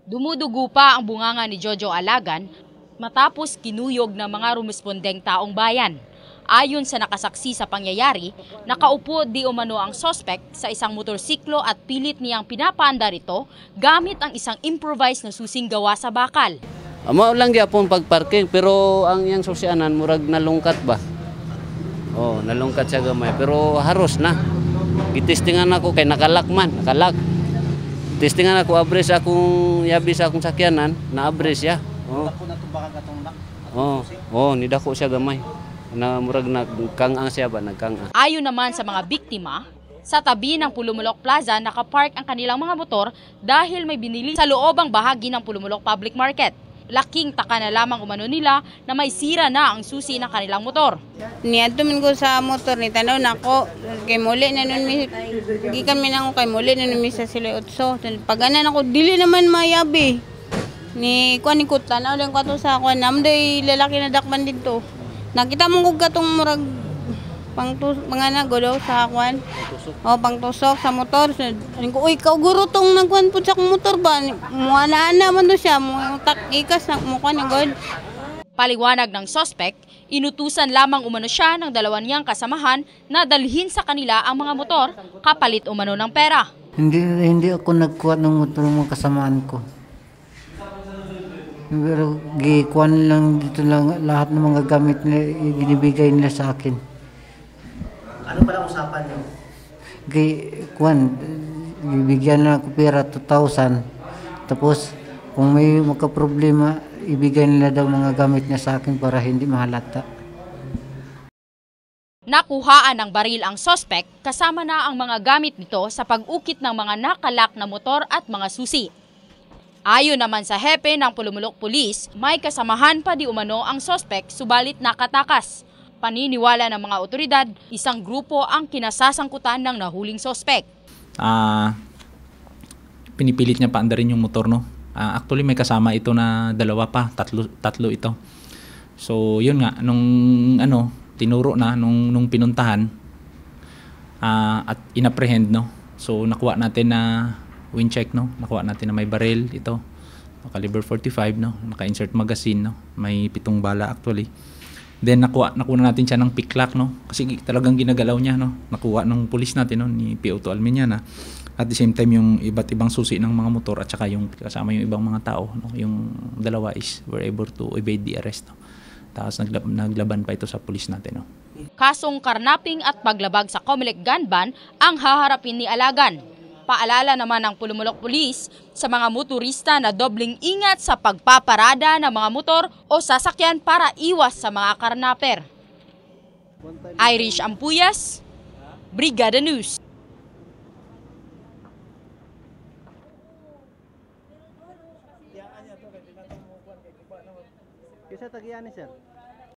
Dumudugo pa ang bunganga ni Jojo Alagan matapos kinuyog ng mga rumespondeng taong bayan. Ayon sa nakasaksi sa pangyayari, nakaupo di umano ang suspect sa isang motorsiklo at pilit niyang pinapaandar ito gamit ang isang improvised na susing gawa sa bakal. Mao lang gyapon pagparking pero ang iyang susyanan murag nalungkat ba? Oh, nalungkat siya gamay pero haros na. Gitistingan ako kay nakalak. Testingan ako abres akong yabi sa akong sakyanan, na abres ya. Oh, nidako siya gamay. Na murag nagkang-ang siya ba, nagkang-ang. Ayon naman sa mga biktima, sa tabi ng Pulumulok Plaza nakapark ang kanilang mga motor dahil may binili sa loobang bahagi ng Pulumulok Public Market. Laking taka na lamang umano nila na may sira na ang susi ng kanilang motor. Niadto man ko sa motor ni tanaw nako kay muli na nun mi gikan mi nang kay muli na nun mi sa sila utso. Paganan ako dili naman mayabi. Ni kuan ni ko tanaw lang ko to sa kuan namday lalaki na dakman dito. Nakita mo kog katong murag mga nagodaw sa kuan. O pangtusok sa motor. Ko uy kauguro tong nagkuan pud sa motor ba. Muana man to siya mo ikas na mo kuan god. Paliwanag ng suspect, inutusan lamang umano siya ng dalawa niyang kasamahan na dalhin sa kanila ang mga motor kapalit umano ng pera. Hindi ako nagkuha ng motor ng kasamaan ko. Pero gikuan lang dito lang lahat ng mga gamit na binibigay nila sa akin. Ano pala usapan niyo? Kuan, bibigyan na ako pera 2,000. Tapos kung may magka-problema, ibigay nila daw mga gamit niya sa akin para hindi mahalata. Nakuhaan ng baril ang suspect kasama na ang mga gamit nito sa pag-ukit ng mga nakalak na motor at mga susi. Ayon naman sa hepe ng Pulumulok Police, may kasamahan pa di umano ang suspect subalit nakatakas. Paniniwala ng mga otoridad, isang grupo ang kinasasangkutan ng nahuling suspect. Pinipilit niya paandarin yung motor, no? Actually may kasama ito na dalawa pa, tatlo ito. So yun nga, nung tinuro na nung pinuntahan at inapprehend, no? So nakuha natin na wind check, no? Nakuha natin na may barrel ito, caliber 45, no? Naka-insert magazine, no? May 7 bala actually. Then nakuha natin siya ng pick lock, no? Kasi talagang ginagalaw niya, no? Nakuha ng pulis natin, no? Ni PO2 Alminiana. At the same time yung iba't ibang susi ng mga motor at saka yung kasama yung ibang mga tao, no? Yung dalawa is were able to evade the arrest, no? Tapos naglaban pa ito sa pulis natin, no? Kasong karnaping at paglabag sa Comelec gun ban ang haharapin ni Alagan. Paalala naman ng Pulumulok Police sa mga motorista na dobling ingat sa pagpaparada ng mga motor o sasakyan para iwas sa mga karnaper. Irish Ampuyas, Brigada News. Kisa tagiyan ni sir.